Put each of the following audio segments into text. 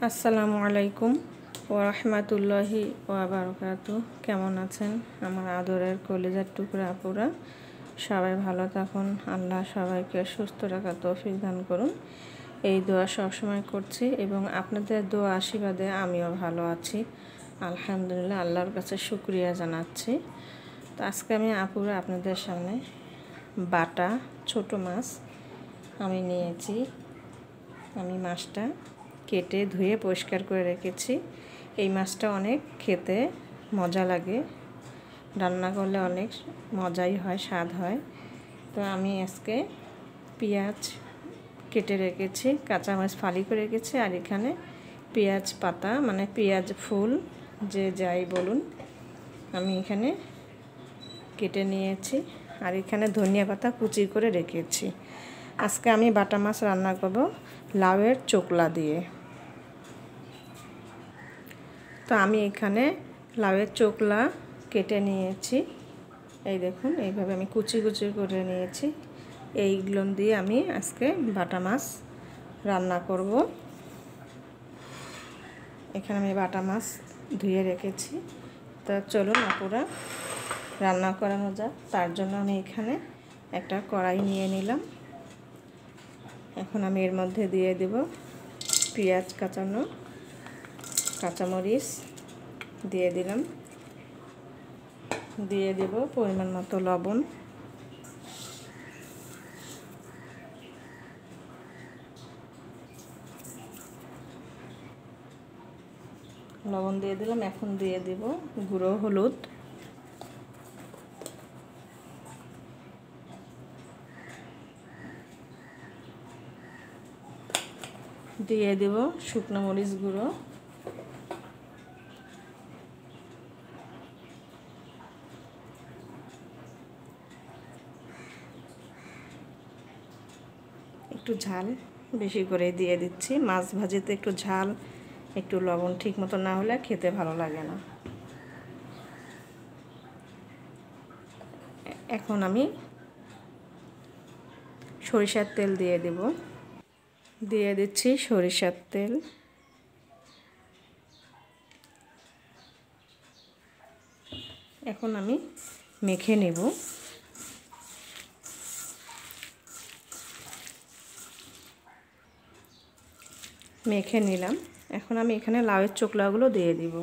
আসসালামু আলাইকুম ওয়া রাহমাতুল্লাহি ওয়া বারাকাতুহু। কেমন আছেন আমার আদরের কলিজার টুকরা আপুরা? সবাই ভালো থাকুন, আল্লাহ সবাইকে সুস্থ রাখার তৌফিক দান করুন, এই দোয়া সবসময় করছি এবং আপনাদের দোয়া আশীর্বাদে আমিও ভালো আছি আলহামদুলিল্লাহ। আল্লাহর কাছে শুকরিয়া জানাচ্ছি। তো আজকে আমি আপুরা আপনাদের সামনে বাটা ছোট মাছ আমি নিয়েছি। আমি মাছটা কেটে ধুয়ে পরিষ্কার করে রেখেছি। এই মাছটা অনেক খেতে মজা লাগে, রান্না করলে অনেক মজাই হয়, স্বাদ হয়। তো আমি আজকে পেঁয়াজ কেটে রেখেছি, কাঁচামরিচ ফালি করে রেখেছি, আর এখানে পেঁয়াজ পাতা মানে পেঁয়াজ ফুল যে যাই বলুন আমি এখানে কেটে নিয়েছি, আর এখানে ধনিয়া পাতা কুচি করে রেখেছি। আজকে আমি বাটা মাছ রান্না করব লাউয়ের চোকলা দিয়ে। তো আমি এখানে লাউয়ের চোকলা কেটে নিয়েছি, এই দেখুন এইভাবে আমি কুচি কুচি করে নিয়েছি। এইগুলো দিয়ে আমি আজকে বাটা মাছ রান্না করব। এখানে আমি বাটা মাছ ধুয়ে রেখেছি। তো চলুন আপুরা রান্না করানো যাক। তার জন্য আমি এখানে একটা কড়াই নিয়ে নিলাম। এখন আমি এর মধ্যে দিয়ে দেব পেঁয়াজ কাঁচানো, কাঁচামরিচ দিয়ে দিলাম, দিয়ে দেব পরিমাণ মতো লবণ, লবণ দিয়ে দিলাম। এখন দিয়ে দেব গুঁড়ো হলুদ, দিয়ে দেব শুকনো মরিচ গুঁড়ো, একটু ঝাল বেশি করে দিয়ে দিচ্ছি। মাছ ভাজিতে একটু ঝাল একটু লবণ ঠিক মতো না হলে খেতে ভালো লাগে না। এখন আমি সরিষার তেল দিয়ে দেব, দিয়ে দিচ্ছি সরিষার তেল। এখন আমি মেখে নেব। মেখে নিলাম। এখন আমি এখানে লাউয়ের চোকলাগুলো দিয়ে দিব।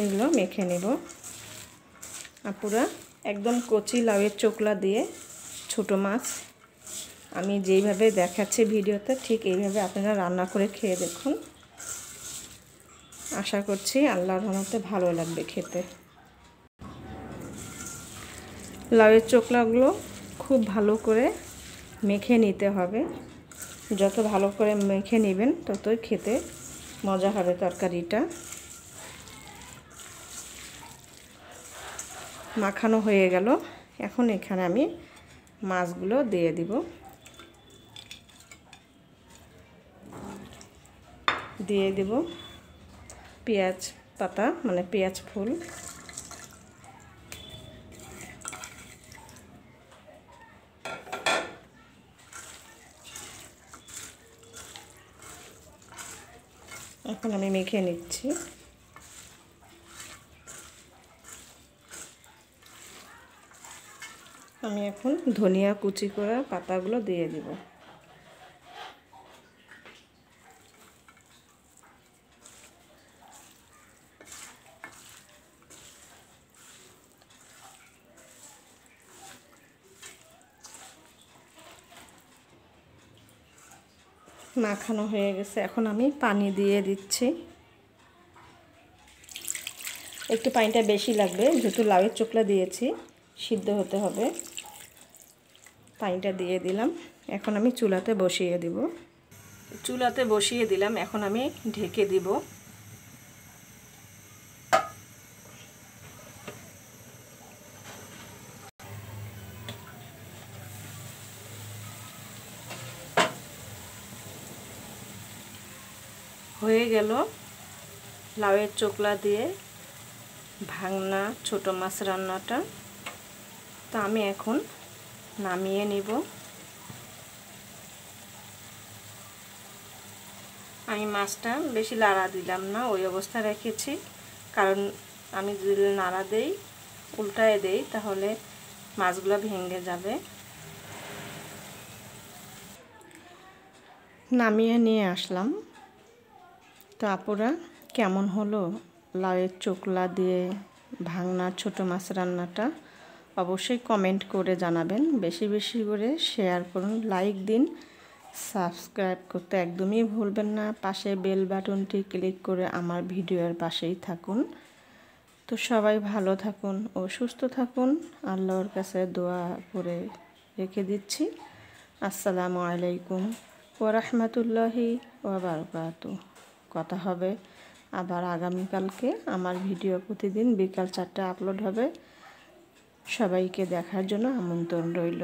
এগুলো মেখে নেব আপুরা। একদম কচি লাউয়ের চোকলা দিয়ে ছোট মাছ আমি যেইভাবে দেখাচ্ছি ভিডিওতে ঠিক এইভাবে আপনারা রান্না করে খেয়ে দেখুন। আশা করছি আল্লাহর রহমতে ভালো লাগবে খেতে। লাউয়ের চোকলাগুলো খুব ভালো করে মেখে নিতে হবে। যত ভালো করে মেখে নেবেন ততই খেতে মজা হবে তরকারিটা। মাখানো হয়ে গেল। এখন এখানে আমি মাছগুলো দিয়ে দিব, দিয়ে দেব পেঁয়াজ পাতা মানে পেঁয়াজ ফুল, এখন আমি মেখে নিচ্ছি। আমি এখন ধনিয়া কুচি করা পাতাগুলো দিয়ে দিব। মাখানো হয়ে গেছে। এখন আমি পানি দিয়ে দিচ্ছি। একটু পানিটা বেশি লাগবে যেহেতু লাউয়ের চোকলা দিয়েছি, সিদ্ধ হতে হবে। পানিটা দিয়ে দিলাম। এখন আমি চুলাতে বসিয়ে দিব। চুলাতে বসিয়ে দিলাম। এখন আমি ঢেকে দিব। হয়ে গেল লাউয়ের চোকলা দিয়ে ভাঙনা ছোট মাছ রান্নাটা। তো আমি এখন নামিয়ে নিব। আমি মাছটা বেশি নাড়া দিলাম না, ওই অবস্থা রেখেছি, কারণ আমি যদি নাড়া দেই, উল্টায় দেই, তাহলে মাছগুলো ভেঙে যাবে। নামিয়ে নিয়ে আসলাম। তো আপুরা, কেমন হলো লাউয়ের চোকলা দিয়ে ভাঙনা ছোট মাছ রান্নাটা? অবশ্যই কমেন্ট করে জানাবেন, বেশি বেশি করে শেয়ার করুন, লাইক দিন, সাবস্ক্রাইব করতে একদমই ভুলবেন না। পাশে বেল বাটনটি ক্লিক করে আমার ভিডিওর পাশেই থাকুন। তো সবাই ভালো থাকুন ও সুস্থ থাকুন, আল্লাহর কাছে দোয়া করে রেখে দিচ্ছি। আসসালামু আলাইকুম ওয়া রাহমাতুল্লাহি ওয়া বারাকাতুহু। কথা হবে আবার আগামীকালকে। আমার ভিডিও প্রতিদিন বিকাল 4টায় আপলোড হবে। সবাইকে দেখার জন্য আমন্ত্রণ রইল।